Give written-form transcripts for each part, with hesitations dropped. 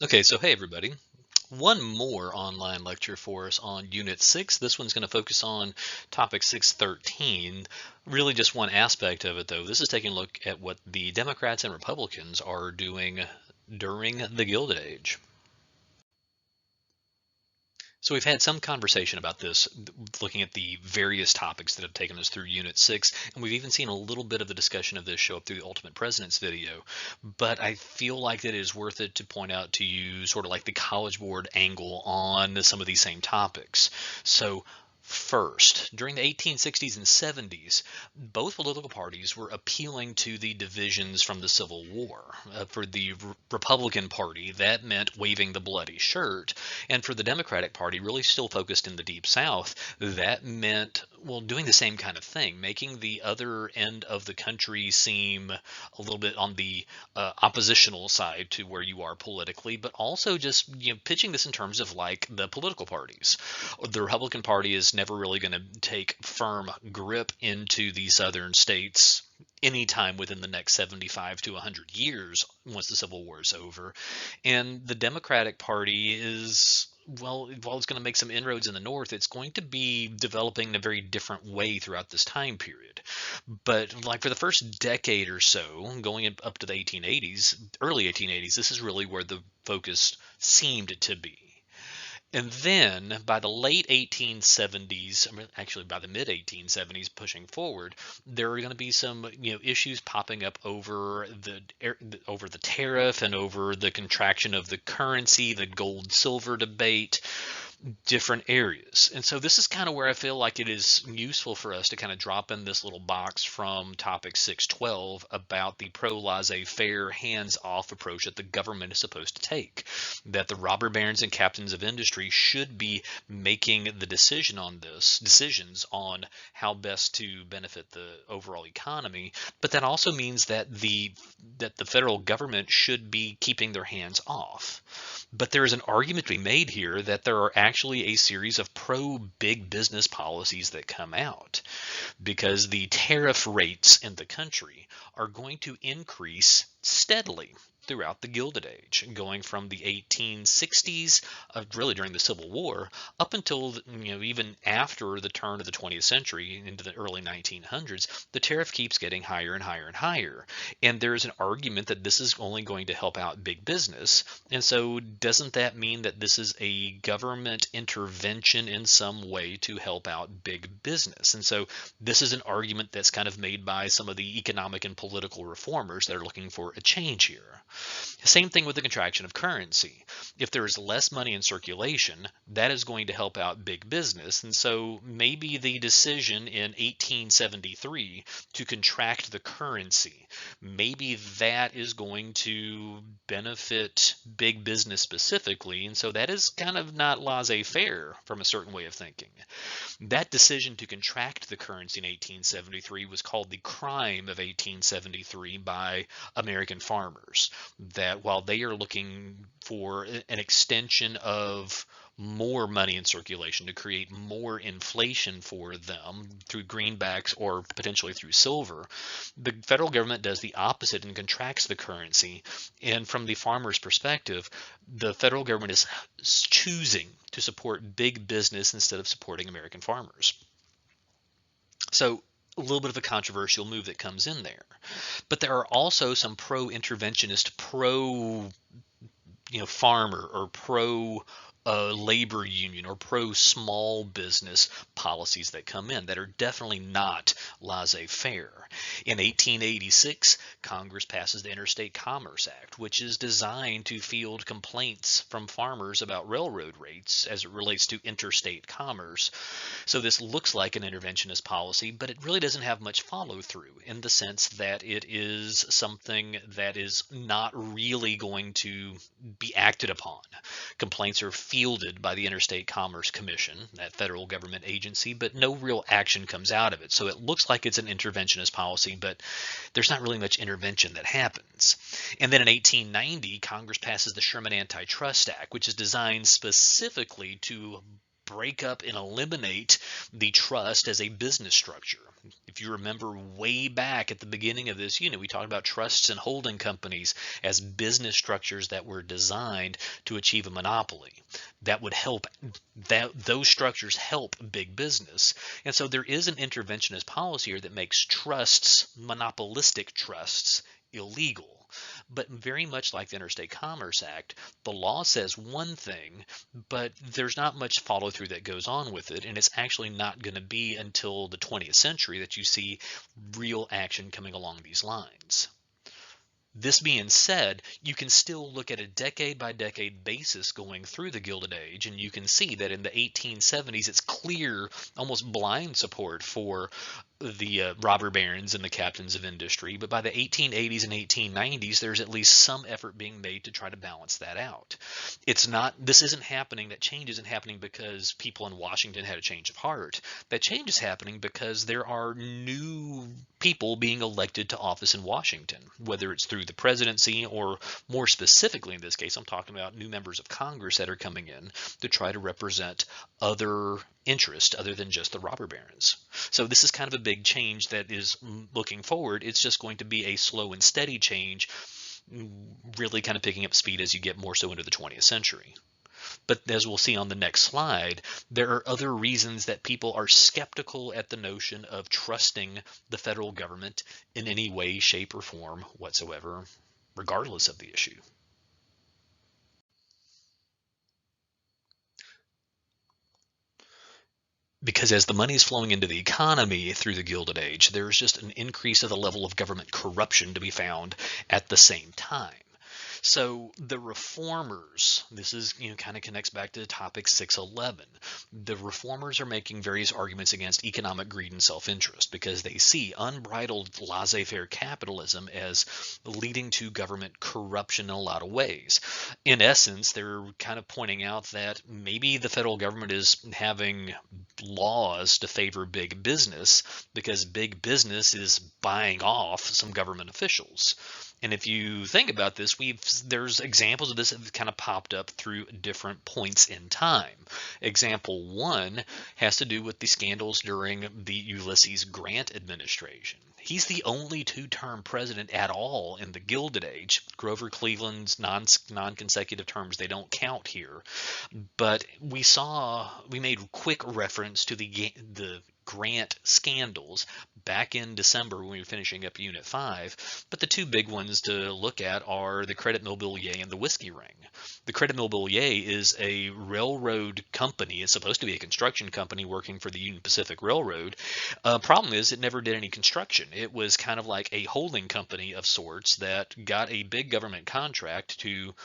Okay, so hey everybody. One more online lecture for us on Unit 6. This one's going to focus on topic 613. Really just one aspect of it though. This is taking a look at what the Democrats and Republicans are doing during the Gilded Age. So we've had some conversation about this, looking at the various topics that have taken us through Unit 6, and we've even seen a little bit of the discussion of this show up through the Ultimate Presidents video. But I feel like that it is worth it to point out to you sort of like the College Board angle on some of these same topics. So first, during the 1860s and 70s, both political parties were appealing to the divisions from the Civil War. For the Republican Party, that meant waving the bloody shirt, and for the Democratic Party, really still focused in the Deep South, that meant, well, doing the same kind of thing, making the other end of the country seem a little bit on the oppositional side to where you are politically, but also just pitching this in terms of like the political parties. The Republican Party is never really going to take firm grip into the southern states anytime within the next 75 to 100 years once the Civil War is over. And the Democratic Party is, well, while it's going to make some inroads in the North, it's going to be developing in a very different way throughout this time period. But like for the first decade or so, going up to the 1880s, early 1880s, this is really where the focus seemed to be. And then by the late 1870s, I mean, actually by the mid 1870s, pushing forward, there are going to be some issues popping up over the tariff and over the contraction of the currency, the gold silver debate, different areas. And so this is kind of where I feel like it is useful for us to kind of drop in this little box from topic 612 about the pro-laissez-faire, hands-off approach that the government is supposed to take. That the robber barons and captains of industry should be making the decisions on how best to benefit the overall economy. But that also means that the federal government should be keeping their hands off. But there is an argument to be made here that there are actually a series of pro big business policies that come out because the tariff rates in the country are going to increase steadily throughout the Gilded Age, going from the 1860s, really during the Civil War, up until even after the turn of the 20th century into the early 1900s. The tariff keeps getting higher and higher and higher, and there is an argument that this is only going to help out big business. And so, doesn't that mean that this is a government intervention in some way to help out big business? And so, this is an argument that's kind of made by some of the economic and political reformers that are looking for a change here. Same thing with the contraction of currency. If there is less money in circulation, that is going to help out big business. And so maybe the decision in 1873 to contract the currency, maybe that is going to benefit big business specifically. And so that is kind of not laissez-faire from a certain way of thinking. That decision to contract the currency in 1873 was called the crime of 1873 by American farmers. That while they are looking for an extension of more money in circulation to create more inflation for them through greenbacks or potentially through silver, the federal government does the opposite and contracts the currency. And from the farmer's perspective, the federal government is choosing to support big business instead of supporting American farmers. So a little bit of a controversial move that comes in there. But there are also some pro-interventionist, farmer or pro labor union or pro small business policies that come in that are definitely not laissez-faire. In 1886, Congress passes the Interstate Commerce Act, which is designed to field complaints from farmers about railroad rates as it relates to interstate commerce. So this looks like an interventionist policy, but it really doesn't have much follow through in the sense that it is something that is not really going to be acted upon. Complaints are fielded by the Interstate Commerce Commission, that federal government agency, but no real action comes out of it. So it looks like it's an interventionist policy, but there's not really much intervention that happens. And then in 1890, Congress passes the Sherman Antitrust Act, which is designed specifically to break up and eliminate the trust as a business structure. If you remember way back at the beginning of this unit, we talked about trusts and holding companies as business structures that were designed to achieve a monopoly that would help, that those structures help big business. And so there is an interventionist policy here that makes trusts, monopolistic trusts, illegal. But very much like the Interstate Commerce Act, the law says one thing, but there's not much follow through that goes on with it. And it's actually not going to be until the 20th century that you see real action coming along these lines. This being said, you can still look at a decade by decade basis going through the Gilded Age, and you can see that in the 1870s, it's clear, almost blind support for the robber barons and the captains of industry. But by the 1880s and 1890s, there's at least some effort being made to try to balance that out. It's not, this isn't happening, that change isn't happening because people in Washington had a change of heart. That change is happening because there are new people being elected to office in Washington, whether it's through the presidency or more specifically in this case, I'm talking about new members of Congress that are coming in to try to represent other interests other than just the robber barons. So this is kind of a big change that is looking forward. It's just going to be a slow and steady change, really kind of picking up speed as you get more so into the 20th century. But as we'll see on the next slide, there are other reasons that people are skeptical at the notion of trusting the federal government in any way, shape, or form whatsoever, regardless of the issue. Because as the money is flowing into the economy through the Gilded Age, there's just an increase of the level of government corruption to be found at the same time. So the reformers, this is, kind of connects back to topic 611. The reformers are making various arguments against economic greed and self-interest because they see unbridled laissez-faire capitalism as leading to government corruption in a lot of ways. In essence, they're kind of pointing out that maybe the federal government is having laws to favor big business because big business is buying off some government officials. And if you think about this, there's examples of this that have kind of popped up through different points in time. Example one has to do with the scandals during the Ulysses Grant administration. He's the only two-term president at all in the Gilded Age. Grover Cleveland's non-consecutive terms, they don't count here. But we made quick reference to the Grant scandals back in December when we were finishing up Unit 5, but the two big ones to look at are the Credit Mobilier and the Whiskey Ring. The Credit Mobilier is a railroad company. It's supposed to be a construction company working for the Union Pacific Railroad. Problem is it never did any construction. It was kind of like a holding company of sorts that got a big government contract to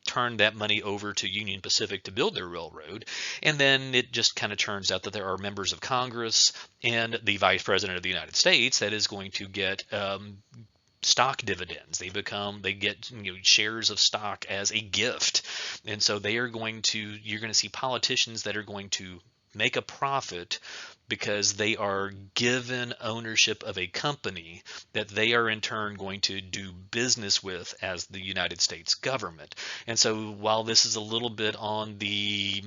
turn that money over to Union Pacific to build their railroad. And then it just kind of turns out that there are members of Congress and the Vice President of the United States that is going to get stock dividends. They get shares of stock as a gift. And so you're going to see politicians that are going to make a profit because they are given ownership of a company that they are in turn going to do business with as the United States government. And so while this is a little bit on the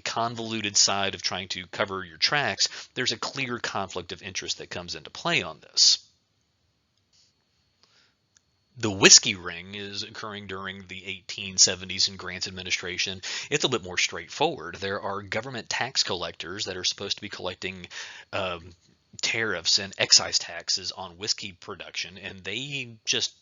convoluted side of trying to cover your tracks, there's a clear conflict of interest that comes into play on this. The Whiskey Ring is occurring during the 1870s in Grant's administration. It's a bit more straightforward. There are government tax collectors that are supposed to be collecting tariffs and excise taxes on whiskey production, and they just,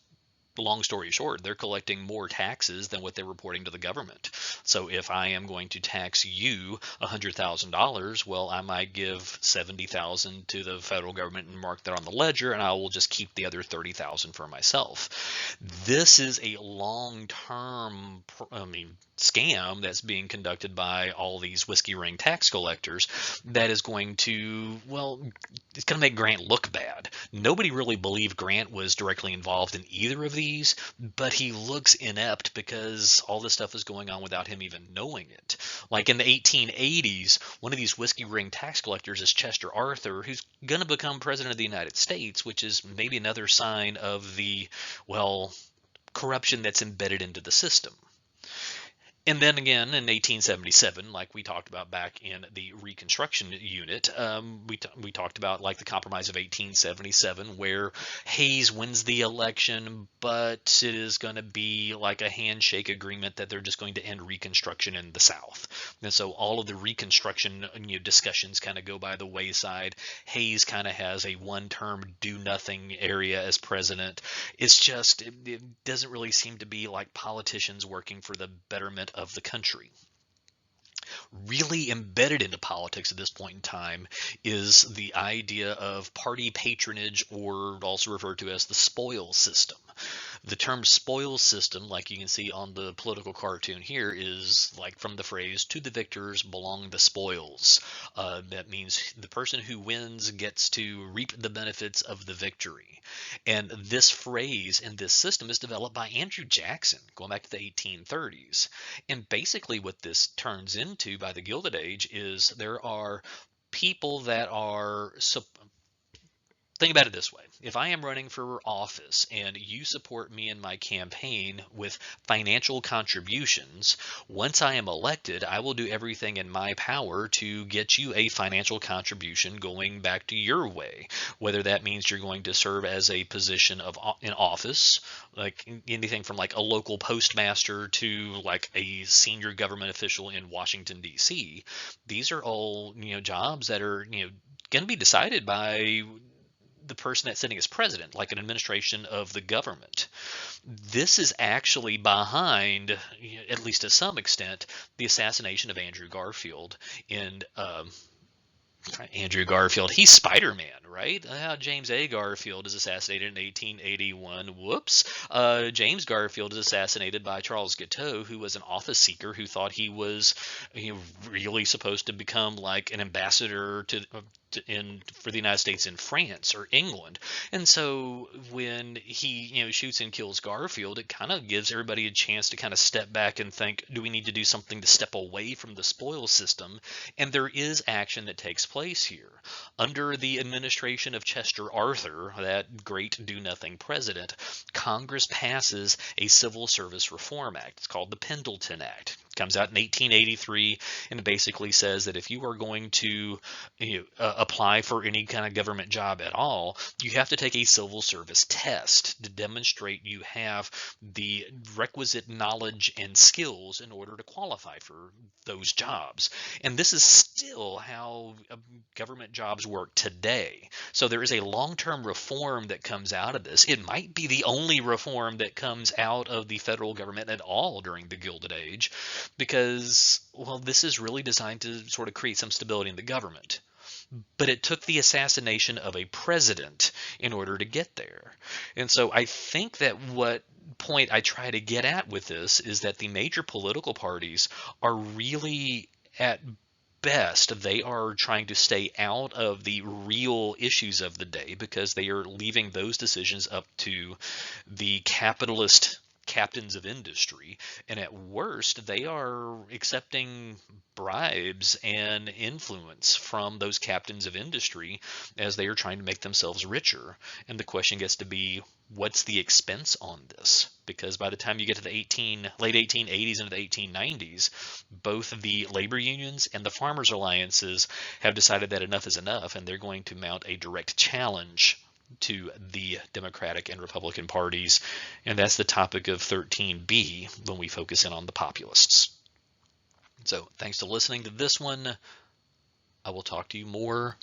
long story short, they're collecting more taxes than what they're reporting to the government. So if I am going to tax you $100,000, well, I might give $70,000 to the federal government and mark that on the ledger, and I will just keep the other $30,000 for myself. This is a long-term, scam that's being conducted by all these Whiskey Ring tax collectors that is going to, it's going to make Grant look bad. Nobody really believed Grant was directly involved in either of these, but he looks inept because all this stuff is going on without him even knowing it. Like in the 1880s, one of these Whiskey Ring tax collectors is Chester Arthur, who's going to become president of the United States, which is maybe another sign of the, corruption that's embedded into the system. And then again in 1877, like we talked about back in the Reconstruction unit, we talked about like the Compromise of 1877, where Hayes wins the election, but it is going to be like a handshake agreement that they're just going to end Reconstruction in the South. And so all of the Reconstruction discussions kind of go by the wayside. Hayes kind of has a one-term do-nothing area as president. It doesn't really seem to be like politicians working for the betterment of the country. Really embedded into politics at this point in time is the idea of party patronage, or also referred to as the spoils system. The term spoils system, like you can see on the political cartoon here, is like from the phrase, to the victors belong the spoils. That means the person who wins gets to reap the benefits of the victory. And this phrase and this system is developed by Andrew Jackson, going back to the 1830s. And basically what this turns into by the Gilded Age is there are people that are think about it this way. If I am running for office and you support me in my campaign with financial contributions, once I am elected, I will do everything in my power to get you a financial contribution going back to your way. Whether that means you're going to serve as a position of in office, like anything from like a local postmaster to like a senior government official in Washington D.C. These are all, jobs that are, going to be decided by the person that's sitting as president, like an administration of the government. This is actually behind, at least to some extent, the assassination of Andrew Garfield in Andrew Garfield, he's Spider-Man, right? James A. Garfield is assassinated in 1881. Whoops. James Garfield is assassinated by Charles Guiteau, who was an office seeker who thought he was really supposed to become like an ambassador for the United States in France or England. And so when he shoots and kills Garfield, it kind of gives everybody a chance to kind of step back and think, do we need to do something to step away from the spoils system? And there is action that takes place here. Under the administration of Chester Arthur, that great do-nothing president, Congress passes a Civil Service Reform Act. It's called the Pendleton Act. It comes out in 1883 and it basically says that if you are going to apply for any kind of government job at all, you have to take a civil service test to demonstrate you have the requisite knowledge and skills in order to qualify for those jobs. And this is still how government jobs work today. So there is a long-term reform that comes out of this. It might be the only reform that comes out of the federal government at all during the Gilded Age, because, well, this is really designed to sort of create some stability in the government. But it took the assassination of a president in order to get there. And so I think that what point I try to get at with this is that the major political parties are really, at best, they are trying to stay out of the real issues of the day because they are leaving those decisions up to the capitalist captains of industry, and at worst they are accepting bribes and influence from those captains of industry as they are trying to make themselves richer. And the question gets to be, what's the expense on this? Because by the time you get to the late 1880s into the 1890s, both the labor unions and the farmers alliances have decided that enough is enough, and they're going to mount a direct challenge to the Democratic and Republican parties. And that's the topic of 13B when we focus in on the populists. So thanks for listening to this one. I will talk to you more.